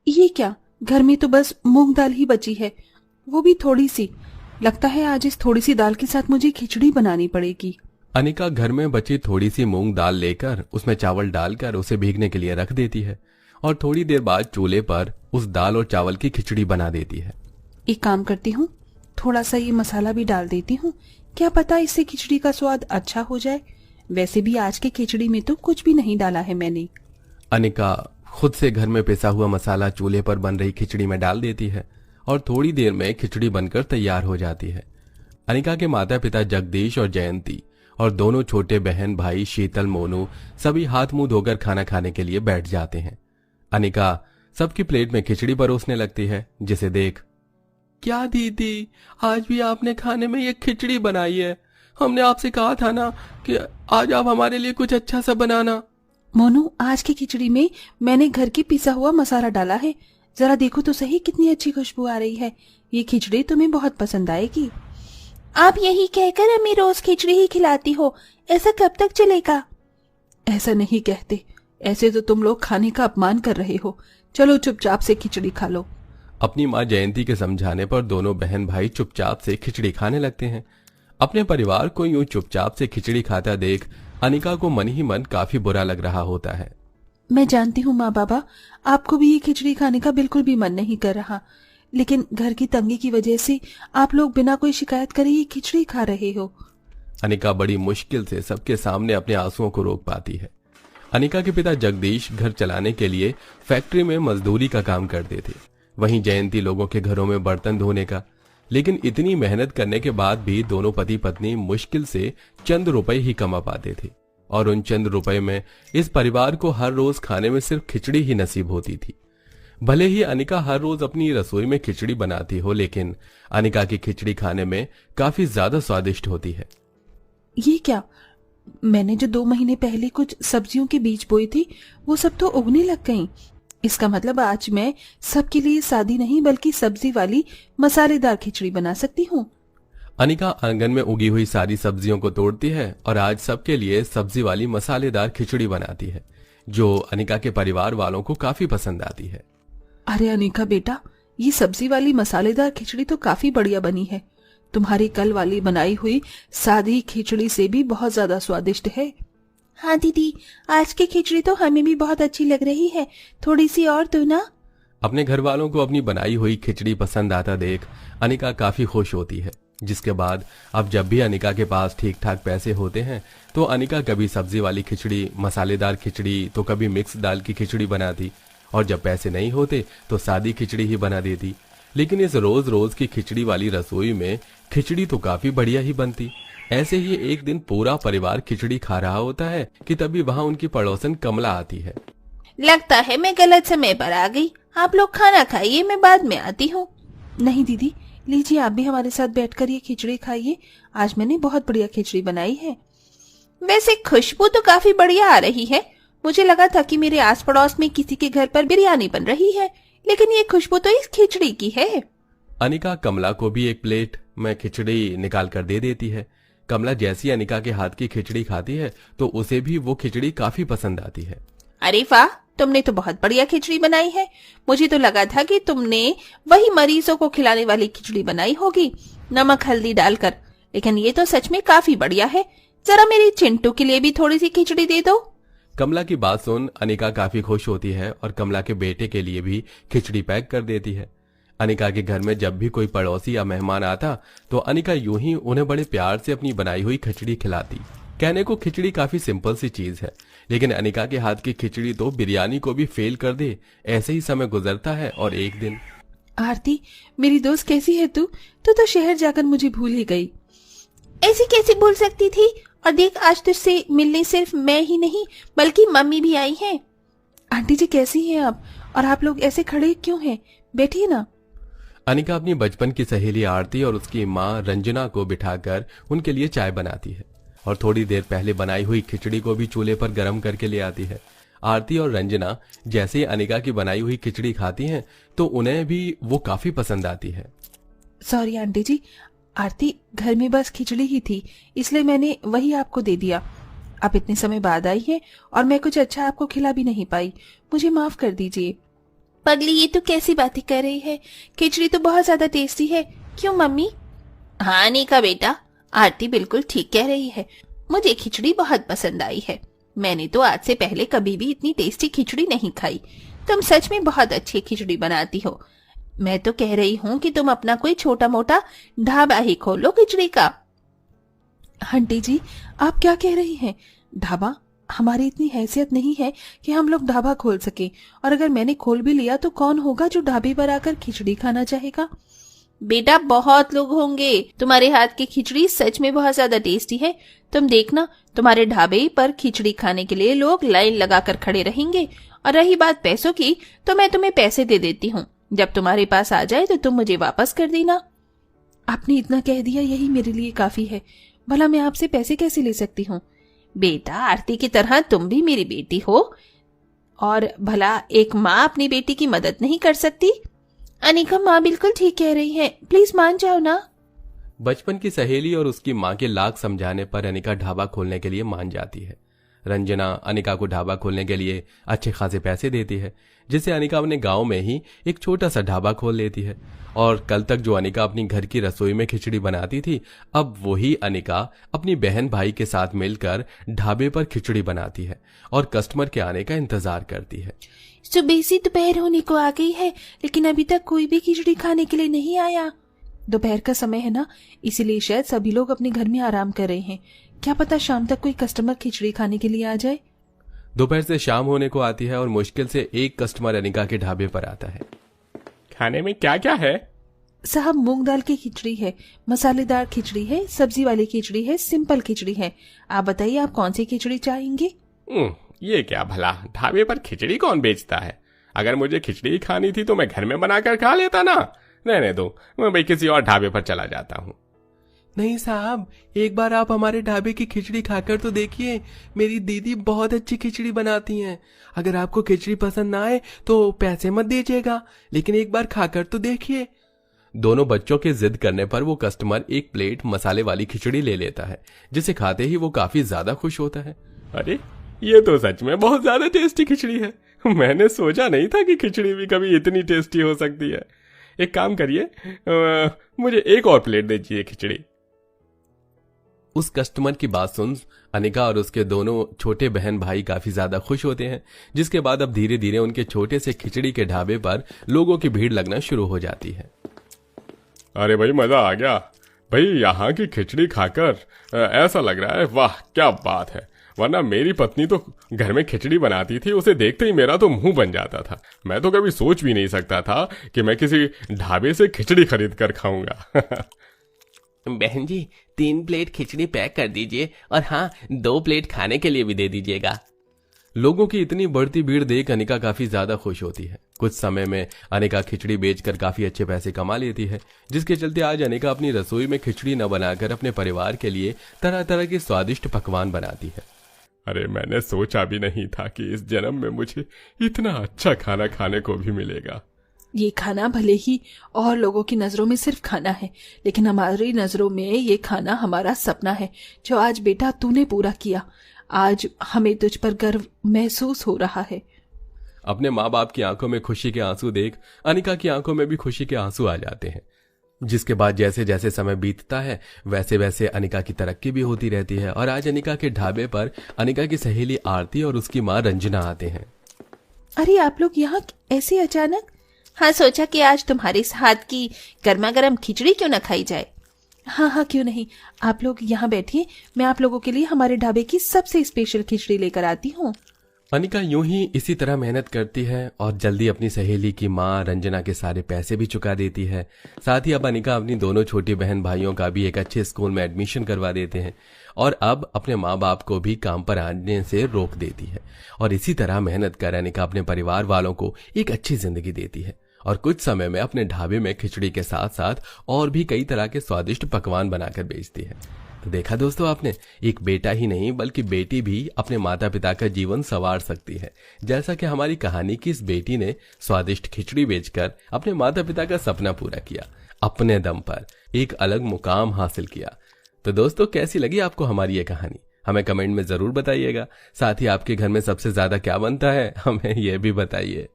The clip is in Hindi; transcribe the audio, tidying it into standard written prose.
ये क्या, घर में तो बस मूंग दाल ही बची है, वो भी थोड़ी सी। लगता है आज इस थोड़ी सी दाल के साथ मुझे खिचड़ी बनानी पड़ेगी। अनिका घर में बची थोड़ी सी मूंग दाल लेकर उसमें चावल डालकर उसे भीगने के लिए रख देती है और थोड़ी देर बाद चूल्हे पर उस दाल और चावल की खिचड़ी बना देती है। एक काम करती हूँ, थोड़ा सा ये मसाला भी डाल देती हूँ, क्या पता इससे खिचड़ी का स्वाद अच्छा हो जाए। वैसे भी आज की खिचड़ी में तो कुछ भी नहीं डाला है मैंने। अनिका खुद से घर में पिसा हुआ मसाला चूल्हे पर बन रही खिचड़ी में डाल देती है और थोड़ी देर में खिचड़ी बनकर तैयार हो जाती है। अनिका के माता पिता जगदीश और जयंती और दोनों छोटे बहन भाई शीतल मोनू सभी हाथ मुंह धोकर खाना खाने के लिए बैठ जाते हैं। अनिका सबकी प्लेट में खिचड़ी परोसने लगती है, जिसे देख, क्या दीदी, आज भी आपने खाने में ये खिचड़ी बनाई है? हमने आपसे कहा था ना कि आज आप हमारे लिए कुछ अच्छा सा बनाना। मोनू, आज की खिचड़ी में मैंने घर की पिसा हुआ मसाला डाला है, जरा देखो तो सही कितनी अच्छी खुशबू आ रही है। ये खिचड़ी तुम्हें बहुत पसंद आएगी। आप यही कहकर हमें रोज खिचड़ी ही खिलाती हो, ऐसा कब तक चलेगा? ऐसा नहीं कहते, ऐसे तो तुम लोग खाने का अपमान कर रहे हो। चलो चुपचाप से खिचड़ी खा लो। अपनी माँ जयंती के समझाने पर दोनों बहन भाई चुपचाप से खिचड़ी खाने लगते हैं। अपने परिवार को यूं चुपचाप से खिचड़ी खाता देख अनिका को मन ही मन काफी बुरा लग रहा होता है। मैं जानती हूँ माँ बाबा, आपको भी ये खिचड़ी खाने का बिल्कुल भी मन नहीं कर रहा, लेकिन घर की तंगी की वजह से आप लोग बिना कोई शिकायत करे ये खिचड़ी खा रहे हो। अनिका बड़ी मुश्किल से सबके सामने अपने आंसुओं को रोक पाती है। अनिका के पिता जगदीश घर चलाने के लिए फैक्ट्री में मजदूरी का काम करते थे, वहीं जयंती लोगों के घरों में बर्तन धोने का। लेकिन इतनी मेहनत करने के बाद भी दोनों पति पत्नी मुश्किल से चंद रुपए ही कमा पाते थे और उन चंद रुपए में इस परिवार को हर रोज खाने में सिर्फ खिचड़ी ही नसीब होती थी। भले ही अनिका हर रोज अपनी रसोई में खिचड़ी बनाती हो, लेकिन अनिका की खिचड़ी खाने में काफी ज्यादा स्वादिष्ट होती है। ये क्या, मैंने जो 2 महीने पहले कुछ सब्जियों के बीज बोई थी वो सब तो उगने लग गईं। इसका मतलब आज मैं सबके लिए सादी नहीं बल्कि सब्जी वाली मसालेदार खिचड़ी बना सकती हूँ। अनिका आंगन में उगी हुई सारी सब्जियों को तोड़ती है और आज सबके लिए सब्जी वाली मसालेदार खिचड़ी बनाती है, जो अनिका के परिवार वालों को काफी पसंद आती है। अरे अनिका बेटा, ये सब्जी वाली मसालेदार खिचड़ी तो काफी बढ़िया बनी है। तुम्हारी कल वाली बनाई हुई सादी खिचड़ी से भी बहुत ज्यादा स्वादिष्ट है। हाँ दीदी, आज की खिचड़ी तो हमें भी बहुत अच्छी लग रही है, थोड़ी सी और दो ना। अपने घर वालों को अपनी बनाई हुई खिचड़ी पसंद आता देख अनिका काफी खुश होती है, जिसके बाद अब जब भी अनिका के पास ठीक ठाक पैसे होते हैं तो अनिका कभी सब्जी वाली खिचड़ी, मसालेदार खिचड़ी तो कभी मिक्स दाल की खिचड़ी बनाती और जब पैसे नहीं होते तो सादी खिचड़ी ही बना देती। लेकिन इस रोज रोज की खिचड़ी वाली रसोई में खिचड़ी तो काफी बढ़िया ही बनती। ऐसे ही एक दिन पूरा परिवार खिचड़ी खा रहा होता है कि तभी वहां उनकी पड़ोसन कमला आती है। लगता है मैं गलत समय पर आ गई, आप लोग खाना खाइए, मैं बाद में आती हूँ। नहीं दीदी, लीजिए आप भी हमारे साथ बैठकर ये खिचड़ी खाइए, आज मैंने बहुत बढ़िया खिचड़ी बनाई है। वैसे खुशबू तो काफी बढ़िया आ रही है, मुझे लगा था कि मेरे आस पड़ोस में किसी के घर पर बिरयानी बन रही है, लेकिन ये खुशबू तो इस खिचड़ी की है। अनिका कमला को भी एक प्लेट में खिचड़ी निकाल कर दे देती है। कमला जैसी अनिका के हाथ की खिचड़ी खाती है तो उसे भी वो खिचड़ी काफी पसंद आती है। अरे वाह, तुमने तो बहुत बढ़िया खिचड़ी बनाई है। मुझे तो लगा था कि तुमने वही मरीजों को खिलाने वाली खिचड़ी बनाई होगी, नमक हल्दी डालकर, लेकिन ये तो सच में काफी बढ़िया है। जरा मेरी चिंटू के लिए भी थोड़ी सी खिचड़ी दे दो। कमला की बात सुन अनिका काफी खुश होती है और कमला के बेटे के लिए भी खिचड़ी पैक कर देती है। अनिका के घर में जब भी कोई पड़ोसी या मेहमान आता तो अनिका यूं ही उन्हें बड़े प्यार से अपनी बनाई हुई खिचड़ी खिलाती। कहने को खिचड़ी काफी सिंपल सी चीज है, लेकिन अनिका के हाथ की खिचड़ी तो बिरयानी को भी फेल कर दे। ऐसे ही समय गुजरता है और एक दिन, आरती मेरी दोस्त कैसी है तू? तू तो शहर जाकर मुझे भूल ही गई। ऐसी कैसे भूल सकती थी? और देख, आज तुझसे मिलने सिर्फ मैं ही नहीं बल्कि मम्मी भी आई हैं। आंटी जी कैसी हैं आप? और आप लोग ऐसे खड़े क्यों हैं? बैठिए ना। अनिका अपनी बचपन की सहेली आरती और उसकी माँ रंजना को बिठाकर उनके लिए चाय बनाती है और थोड़ी देर पहले बनाई हुई खिचड़ी को भी चूल्हे पर गर्म करके ले आती है। आरती और रंजना जैसे ही अनिका की बनाई हुई खिचड़ी खाती हैं तो उन्हें भी वो काफी पसंद आती है। सॉरी आंटी जी, आरती घर में बस खिचड़ी ही थी, इसलिए मैंने वही आपको दे दिया। आप इतने समय बाद आई हैं और मैं कुछ अच्छा आपको खिला भी नहीं पाई, मुझे माफ कर दीजिए। पगली, ये तो कैसी बातें कर रही है? खिचड़ी तो बहुत ज्यादा टेस्टी है, क्यों मम्मी? हाँ अनिका बेटा, आरती बिल्कुल ठीक कह रही है। मुझे खिचड़ी बहुत पसंद आई है। मैंने तो आज से पहले कभी भी इतनी टेस्टी खिचड़ी नहीं खाई। तुम सच में बहुत अच्छी खिचड़ी बनाती हो। मैं तो कह रही हूँ कि तुम अपना कोई छोटा मोटा ढाबा ही खोलो खिचड़ी का। आंटी जी, आप क्या कह रही हैं? ढाबा? हमारी इतनी हैसियत नहीं है कि हम लोग ढाबा खोल सके। और अगर मैंने खोल भी लिया तो कौन होगा जो ढाबे पर आकर खिचड़ी खाना चाहेगा? बेटा, बहुत लोग होंगे। तुम्हारे हाथ की खिचड़ी सच में बहुत ज्यादा टेस्टी है। तुम देखना, तुम्हारे ढाबे पर खिचड़ी खाने के लिए लोग लाइन लगाकर खड़े रहेंगे। और रही बात पैसों की, तो मैं तुम्हें पैसे दे देती हूँ। जब तुम्हारे पास आ जाए तो तुम मुझे वापस कर देना। आपने इतना कह दिया, यही मेरे लिए काफी है। भला मैं आपसे पैसे कैसे ले सकती हूँ? बेटा, आरती की तरह तुम भी मेरी बेटी हो। और भला एक माँ अपनी बेटी की मदद नहीं कर सकती? अनिका, माँ बिल्कुल ठीक कह रही है, प्लीज मान जाओ ना। बचपन की सहेली और उसकी माँ के लाख समझाने पर अनिका ढाबा खोलने के लिए मान जाती है। रंजना अनिका को ढाबा खोलने के लिए अच्छे खासे पैसे देती है, जिससे अनिका अपने गांव में ही एक छोटा सा ढाबा खोल लेती है। और कल तक जो अनिका अपनी घर की रसोई में खिचड़ी बनाती थी, अब वही अनिका अपनी बहन भाई के साथ मिलकर ढाबे पर खिचड़ी बनाती है और कस्टमर के आने का इंतजार करती है। सुबह से दोपहर होने को आ गई है, लेकिन अभी तक कोई भी खिचड़ी खाने के लिए नहीं आया। दोपहर का समय है ना, इसीलिए शायद सभी लोग अपने घर में आराम कर रहे हैं। क्या पता शाम तक कोई कस्टमर खिचड़ी खाने के लिए आ जाए। दोपहर से शाम होने को आती है और मुश्किल से एक कस्टमर अनिका के ढाबे पर आता है। खाने में क्या क्या है? साहब, मूंग दाल की खिचड़ी है, मसालेदार खिचड़ी है, सब्जी वाली खिचड़ी है, सिंपल खिचड़ी है। आप बताइए, आप कौन सी खिचड़ी चाहेंगे? ये क्या भला, ढाबे पर खिचड़ी कौन बेचता है? अगर मुझे खिचड़ी खानी थी तो मैं घर में बनाकर खा लेता ना। रहने दो, मैं भाई किसी और ढाबे पर चला जाता हूँ। नहीं साहब, एक बार आप हमारे ढाबे की खिचड़ी खाकर तो देखिए। मेरी दीदी बहुत अच्छी खिचड़ी बनाती हैं। अगर आपको खिचड़ी पसंद ना आए तो पैसे मत दीजिएगा, लेकिन एक बार खाकर तो देखिए। दोनों बच्चों के जिद करने पर वो कस्टमर एक प्लेट मसाले वाली खिचड़ी ले लेता है, जिसे खाते ही वो काफी ज्यादा खुश होता है। अरे, ये तो सच में बहुत ज्यादा टेस्टी खिचड़ी है। मैंने सोचा नहीं था कि खिचड़ी भी कभी इतनी टेस्टी हो सकती है। एक काम करिए, मुझे एक और प्लेट दीजिए खिचड़ी। उस कस्टमर की बात सुन अनिका और उसके दोनों छोटे बहन भाई काफी ज्यादा खुश होते हैं, जिसके बाद अब धीरे धीरे उनके छोटे से खिचड़ी के ढाबे पर लोगों की भीड़ लगना शुरू हो जाती है। अरे भाई, मजा आ गया भाई, यहाँ की खिचड़ी खाकर ऐसा लग रहा है, वाह क्या बात है। वरना मेरी पत्नी तो घर में खिचड़ी बनाती थी, उसे देखते ही मेरा तो मुंह बन जाता था। मैं तो कभी सोच भी नहीं सकता था कि मैं किसी ढाबे से खिचड़ी खरीद कर खाऊंगा। बहन जी, 3 प्लेट खिचड़ी पैक कर दीजिए, और हाँ, 2 प्लेट खाने के लिए भी दे दीजिएगा। लोगों की इतनी बढ़ती भीड़ देख अनिका काफी ज्यादा खुश होती है। कुछ समय में अनिका खिचड़ी बेचकर काफी अच्छे पैसे कमा लेती है, जिसके चलते आज अनिका अपनी रसोई में खिचड़ी न बनाकर अपने परिवार के लिए तरह तरह के स्वादिष्ट पकवान बनाती है। अरे, मैंने सोचा भी नहीं था कि इस जन्म में मुझे इतना अच्छा खाना खाने को भी मिलेगा। ये खाना भले ही और लोगों की नजरों में सिर्फ खाना है, लेकिन हमारी नजरों में ये खाना हमारा सपना है, जो आज बेटा तूने पूरा किया। आज हमें तुझ पर गर्व महसूस हो रहा है। अपने माँ बाप की आंखों में खुशी के आंसू देख अनिका की आंखों में भी खुशी के आंसू आ जाते हैं, जिसके बाद जैसे जैसे समय बीतता है वैसे वैसे अनिका की तरक्की भी होती रहती है। और आज अनिका के ढाबे पर अनिका की सहेली आरती और उसकी माँ रंजना आते हैं। अरे, आप लोग यहाँ ऐसे अचानक? हाँ, सोचा कि आज तुम्हारे हाथ की गर्मा गर्म खिचड़ी क्यों न खाई जाए। हाँ हाँ, क्यों नहीं। आप लोग यहाँ बैठिए, मैं आप लोगों के लिए हमारे ढाबे की सबसे स्पेशल खिचड़ी लेकर आती हूँ। अनिका यूं ही इसी तरह मेहनत करती है और जल्दी अपनी सहेली की माँ रंजना के सारे पैसे भी चुका देती है। साथ ही अब अनिका अपनी दोनों छोटी बहन भाइयों का भी एक अच्छे स्कूल में एडमिशन करवा देते हैं और अब अपने माँ बाप को भी काम पर आने से रोक देती है। और इसी तरह मेहनत कर अनिका अपने परिवार वालों को एक अच्छी जिंदगी देती है और कुछ समय में अपने ढाबे में खिचड़ी के साथ साथ और भी कई तरह के स्वादिष्ट पकवान बनाकर बेचती है। तो देखा दोस्तों आपने, एक बेटा ही नहीं बल्कि बेटी भी अपने माता पिता का जीवन संवार सकती है। जैसा कि हमारी कहानी की इस बेटी ने स्वादिष्ट खिचड़ी बेचकर अपने माता पिता का सपना पूरा किया, अपने दम पर एक अलग मुकाम हासिल किया। तो दोस्तों, कैसी लगी आपको हमारी ये कहानी? हमें कमेंट में जरूर बताइएगा। साथ ही आपके घर में सबसे ज्यादा क्या बनता है, हमें यह भी बताइए।